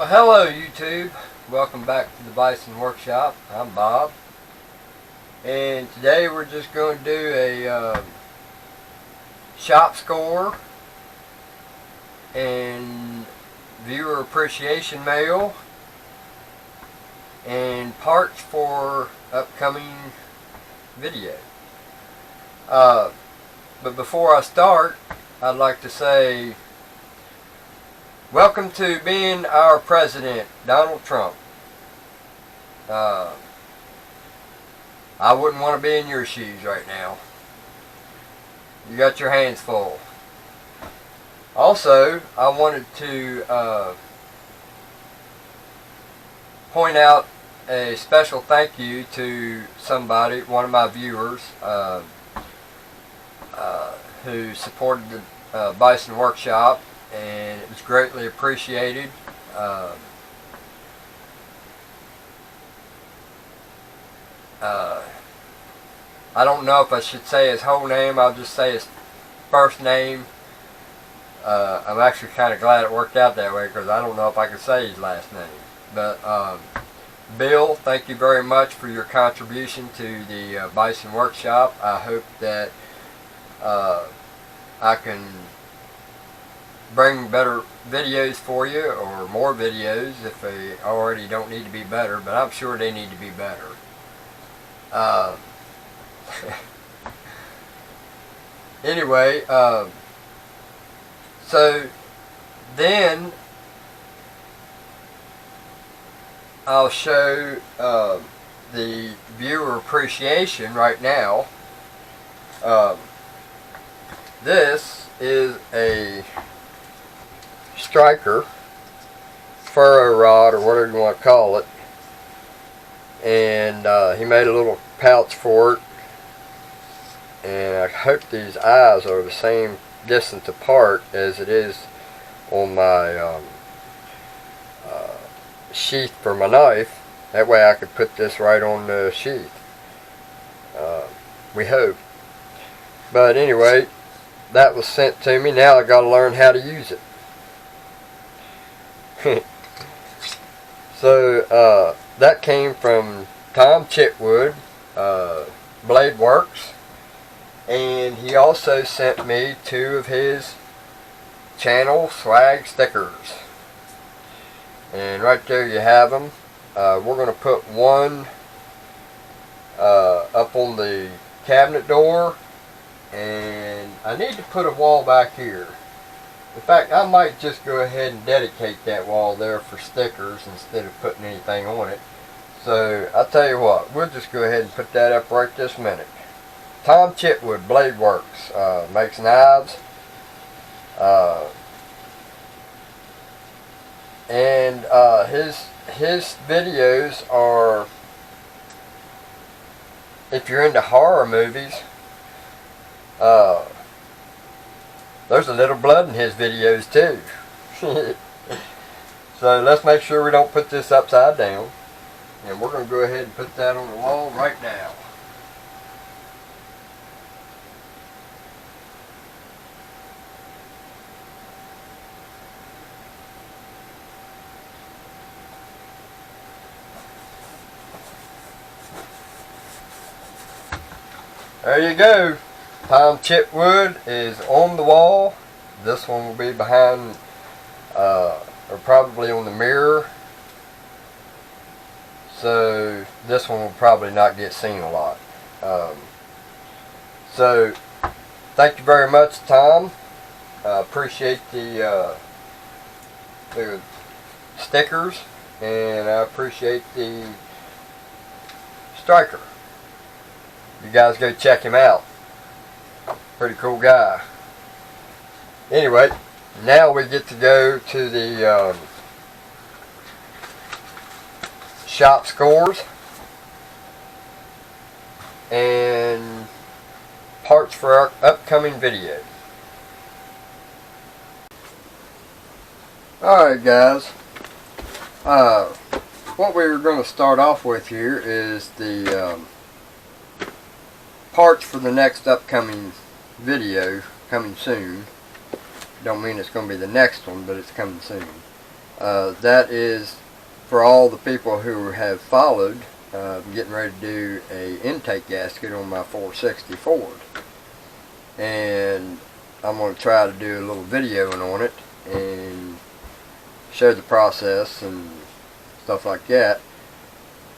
Well, hello YouTube. Welcome back to the Bison Workshop. I'm Bob, and today we're just going to do a shop score and viewer appreciation mail and parts for upcoming video. But before I start, I'd like to say welcome to being our president, Donald Trump. I wouldn't want to be in your shoes right now. You got your hands full. Also, I wanted to point out a special thank you to somebody, one of my viewers, who supported the Bison Workshop, and it was greatly appreciated. I don't know if I should say his whole name. I'll just say his first name. I'm actually kind of glad it worked out that way, because I don't know if I can say his last name. But Bill, thank you very much for your contribution to the Bison Workshop. I hope that I can bring better videos for you, or more videos if they already don't need to be better, but I'm sure they need to be better. Anyway, so then I'll show the viewer appreciation right now. This is a striker, furrow rod, or whatever you want to call it, and he made a little pouch for it, and I hope these eyes are the same distance apart as it is on my sheath for my knife. That way I could put this right on the sheath, we hope. But anyway, that was sent to me. Now I got to learn how to use it. So that came from Tom Chitwood, Blade Works, and he also sent me 2 of his channel swag stickers, and right there you have them. We're going to put one up on the cabinet door, and I need to put a wall back here. In fact, I might just go ahead and dedicate that wall there for stickers instead of putting anything on it. So, I'll tell you what, we'll just go ahead and put that up right this minute. Tom Chitwood, Blade Works, makes knives. And his videos are, if you're into horror movies, there's a little blood in his videos too. So let's make sure we don't put this upside down. And we're going to go ahead and put that on the wall right now. There you go. Tom Chitwood is on the wall. This one will be behind, or probably on the mirror. So this one will probably not get seen a lot. So thank you very much, Tom. Appreciate the stickers, and I appreciate the striker. You guys go check him out. Pretty cool guy. Anyway, now we get to go to the shop scores and parts for our upcoming video. Alright guys, what we're going to start off with here is the parts for the next upcoming video coming soon. Don't mean it's going to be the next one, but it's coming soon. That is for all the people who have followed. I'm getting ready to do a intake gasket on my 460 Ford, and I'm going to try to do a little videoing on it and show the process and stuff like that.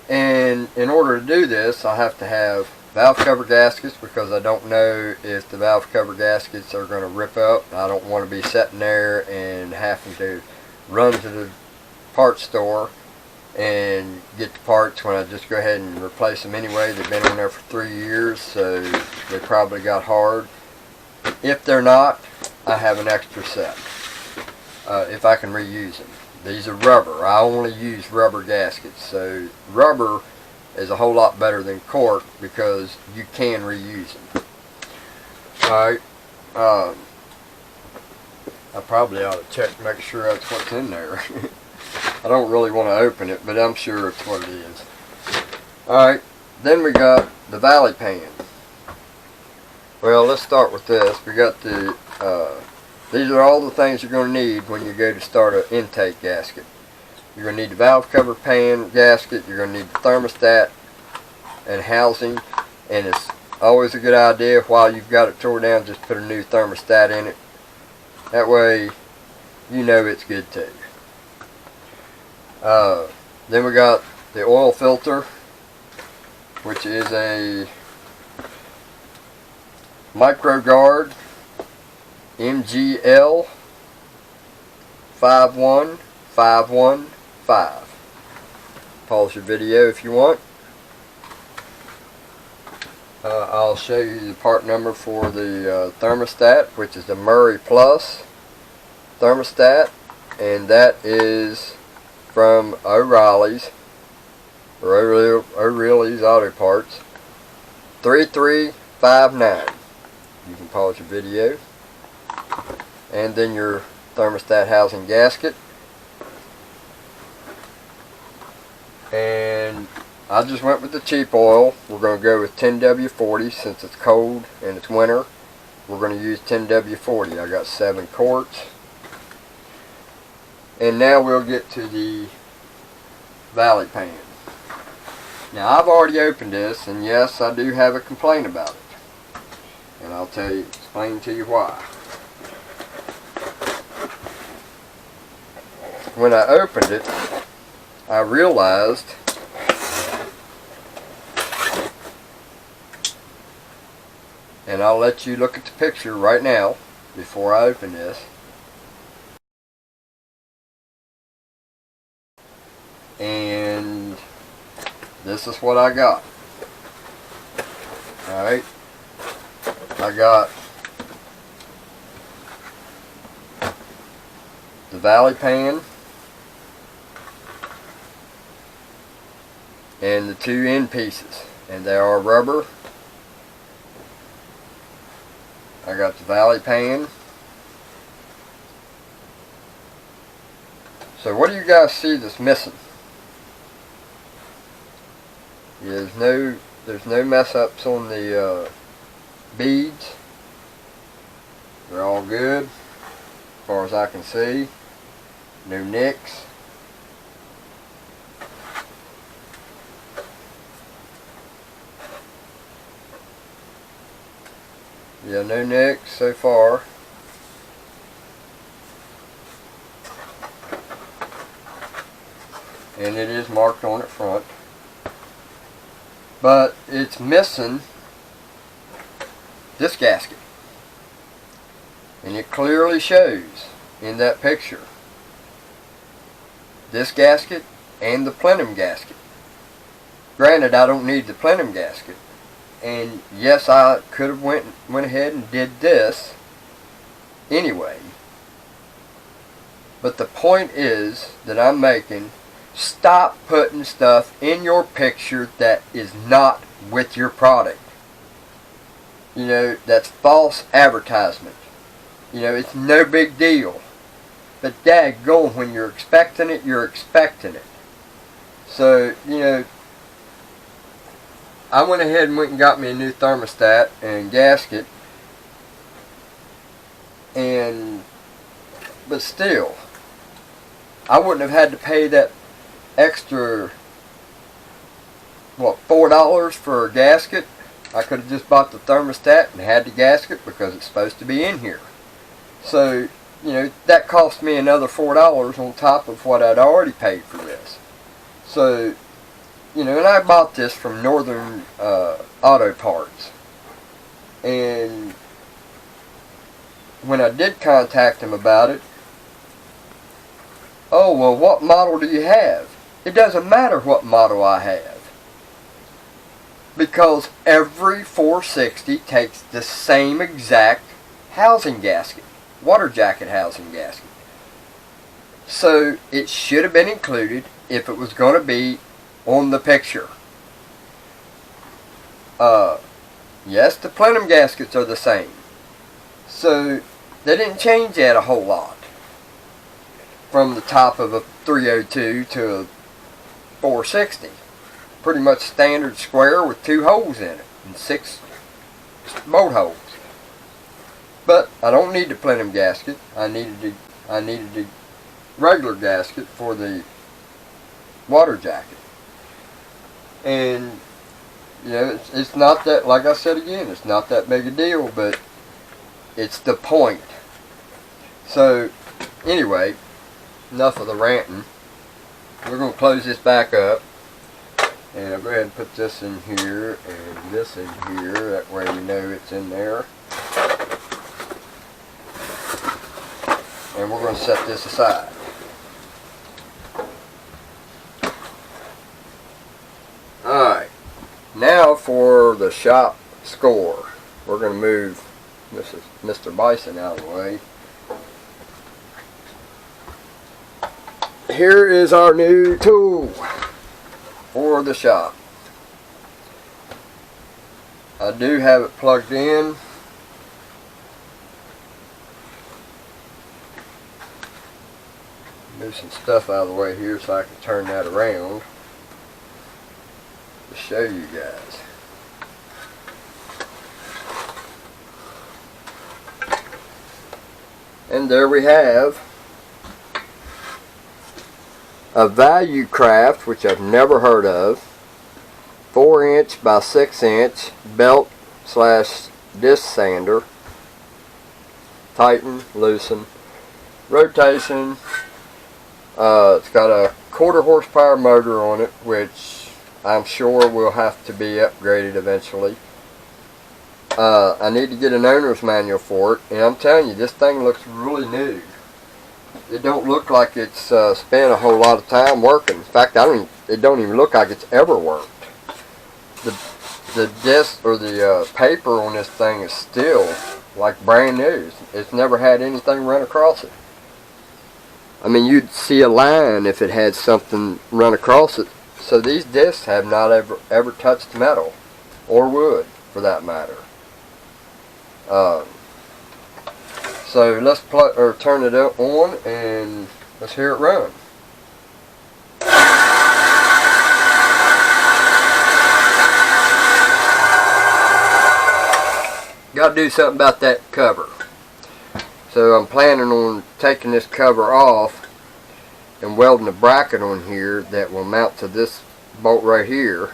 And in order to do this, I have to have valve cover gaskets, because I don't know if the valve cover gaskets are going to rip up. I don't want to be sitting there and having to run to the parts store and get the parts when I just go ahead and replace them anyway. They've been on there for 3 years, so they probably got hard. If they're not, I have an extra set if I can reuse them. These are rubber. I only use rubber gaskets, so rubber is a whole lot better than cork because you can reuse them. Alright, I probably ought to check to make sure that's what's in there. I don't really want to open it, but I'm sure it's what it is. Alright, then we got the valley pan. Well, let's start with this. We got the, these are all the things you're going to need when you go to start an intake gasket. You're going to need the valve cover pan gasket, you're going to need the thermostat and housing, and it's always a good idea while you've got it tore down, just put a new thermostat in it. That way you know it's good too. Then we got the oil filter, which is a MicroGuard MGL 51515. Pause your video if you want. I'll show you the part number for the thermostat, which is the Murray Plus thermostat, and that is from O'Reilly's Auto Parts, 3359. You can pause your video. And then your thermostat housing gasket. And I just went with the cheap oil. We're going to go with 10W40 since it's cold and it's winter. We're going to use 10W40. I got 7 quarts. And now we'll get to the valley pan. Now I've already opened this, and yes, I do have a complaint about it. And I'll explain to you why. When I opened it, I realized and I'll let you look at the picture right now before I open this. And this is what I got. Alright. I got the valley pan and the 2 end pieces, and they are rubber. I got the valley pan. So what do you guys see that's missing? Yeah, there's no mess ups on the beads. They're all good as far as I can see. No nicks. Yeah, no nicks so far. And it is marked on its front. But it's missing this gasket. And it clearly shows in that picture this gasket and the plenum gasket. Granted, I don't need the plenum gasket. And yes, I could have went ahead and did this anyway. But the point is that I'm making, stop putting stuff in your picture that is not with your product. You know, that's false advertisement. You know, it's no big deal. But daggone, when you're expecting it, you're expecting it. So, you know, I went ahead and got me a new thermostat and gasket. But still, I wouldn't have had to pay that extra, what, $4 for a gasket. I could have just bought the thermostat and had the gasket because it's supposed to be in here. So, you know, that cost me another $4 on top of what I'd already paid for this. So, you know, and I bought this from Northern Auto Parts. And when I did contact them about it, oh, well, what model do you have? It doesn't matter what model I have, because every 460 takes the same exact housing gasket, water jacket housing gasket. So it should have been included if it was going to be on the picture. Yes, the plenum gaskets are the same. So they didn't change that a whole lot. From the top of a 302 to a 460. Pretty much standard square with 2 holes in it and 6 bolt holes. But I don't need the plenum gasket. I needed the regular gasket for the water jacket. And you know, it's not that, like I said again, it's not that big a deal, but it's the point. So anyway, enough of the ranting. We're going to close this back up, and I'll go ahead and put this in here and this in here, that way we know it's in there. And we're going to set this aside. Alright, now for the shop score. We're going to move Mr. Bison out of the way. Here is our new tool for the shop. I do have it plugged in. Move some stuff out of the way here so I can turn that around to show you guys. And there we have a value craft, which I've never heard of, 4" by 6" belt / disc sander, tighten, loosen, rotation. It's got a 1/4 horsepower motor on it, which I'm sure will have to be upgraded eventually. I need to get an owner's manual for it, and I'm telling you, this thing looks really new. It don't look like it's spent a whole lot of time working. In fact, it don't even look like it's ever worked. The disc or the paper on this thing is still like brand new. It's never had anything run across it. I mean, you'd see a line if it had something run across it. So these discs have not ever touched metal, or wood for that matter. So let's turn it on and let's hear it run. Got to do something about that cover. So I'm planning on taking this cover off and welding a bracket on here that will mount to this bolt right here,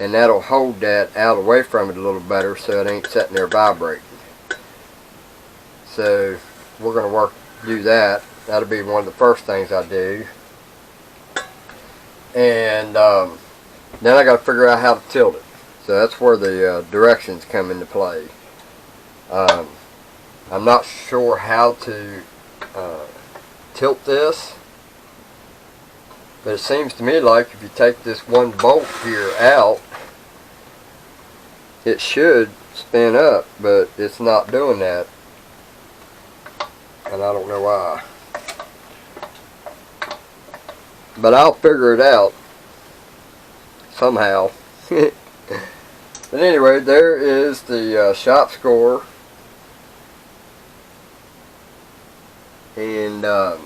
and that'll hold that out away from it a little better so it ain't sitting there vibrating. So we're going to do that. That'll be one of the first things I do. And then I got to figure out how to tilt it. So that's where the directions come into play. I'm not sure how to tilt this, but it seems to me like if you take this one bolt here out, it should spin up, but it's not doing that, and I don't know why. But I'll figure it out somehow. But anyway, there is the shop score. And I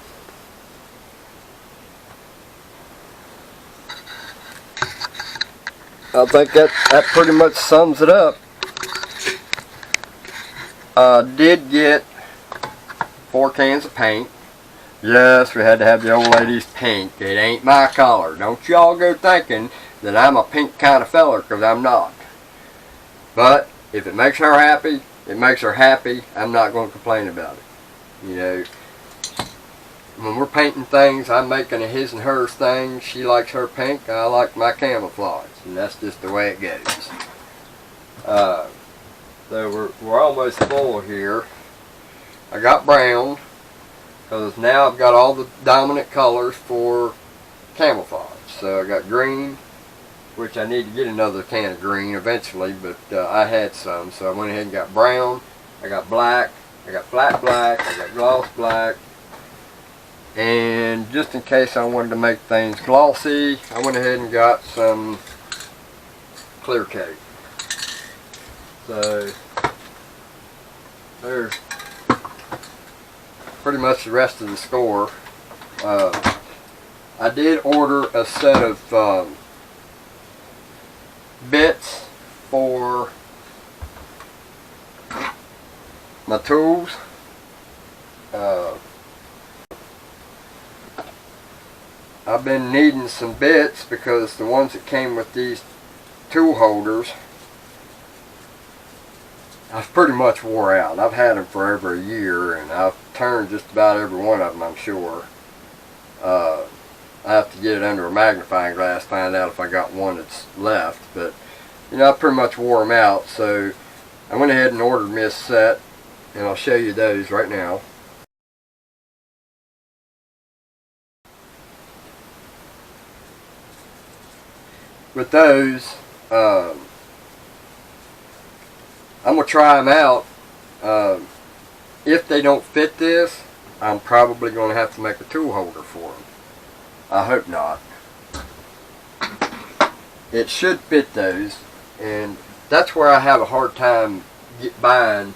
think that pretty much sums it up. I did get 4 cans of paint. Yes, we had to have the old lady's pink. It ain't my color. Don't y'all go thinking that I'm a pink kind of feller, because I'm not. But if it makes her happy, it makes her happy. I'm not going to complain about it. You know, when we're painting things, I'm making a his and hers thing. She likes her pink, I like my camouflage, and that's just the way it goes. So we're almost full here. I got brown, because now I've got all the dominant colors for camouflage. So I got green, which I need to get another can of green eventually, but I had some, so I went ahead and got brown. I got black, I got flat black, I got gloss black, and just in case I wanted to make things glossy, I went ahead and got some clear coat. So there's pretty much the rest of the score. I did order a set of bits for my tools. I've been needing some bits because the ones that came with these tool holders, I've pretty much wore out. I've had them for over a year, and I've turned just about every one of them, I'm sure. I have to get it under a magnifying glass, find out if I got one that's left, but you know, I pretty much wore them out, so I went ahead and ordered me a set, and I'll show you those right now. With those, I'm going to try them out. If they don't fit this, I'm probably going to have to make a tool holder for them. I hope not. It should fit those, and that's where I have a hard time buying,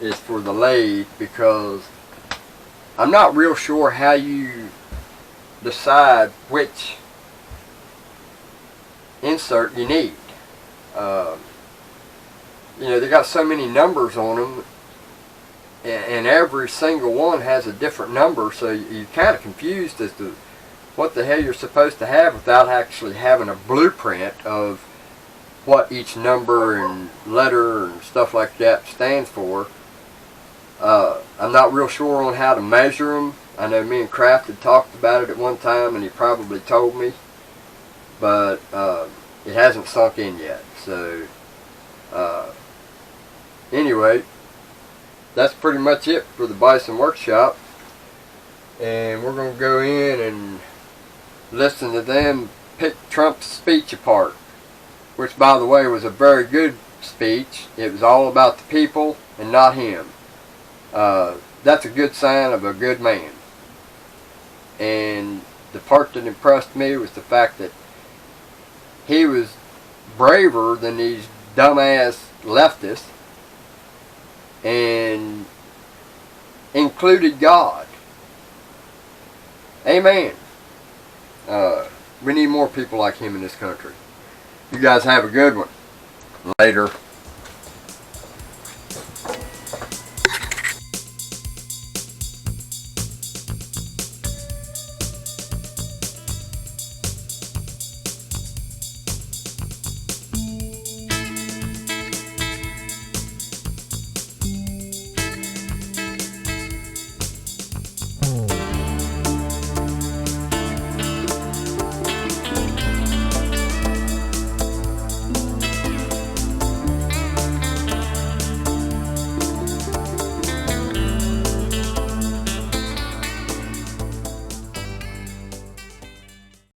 is for the lathe, because I'm not real sure how you decide which insert you need. You know, they got so many numbers on them, and every single one has a different number, so you're kind of confused as to what the hell you're supposed to have without actually having a blueprint of what each number and letter and stuff like that stands for. I'm not real sure on how to measure them. I know me and Kraft had talked about it at one time, and he probably told me, but it hasn't sunk in yet. So anyway, that's pretty much it for the Bison Workshop, and we're going to go in and listen to them pick Trump's speech apart, which, by the way, was a very good speech. It was all about the people and not him. That's a good sign of a good man. And the part that impressed me was the fact that he was braver than these dumbass leftists, and included God. Amen. We need more people like him in this country. You guys have a good one. Later.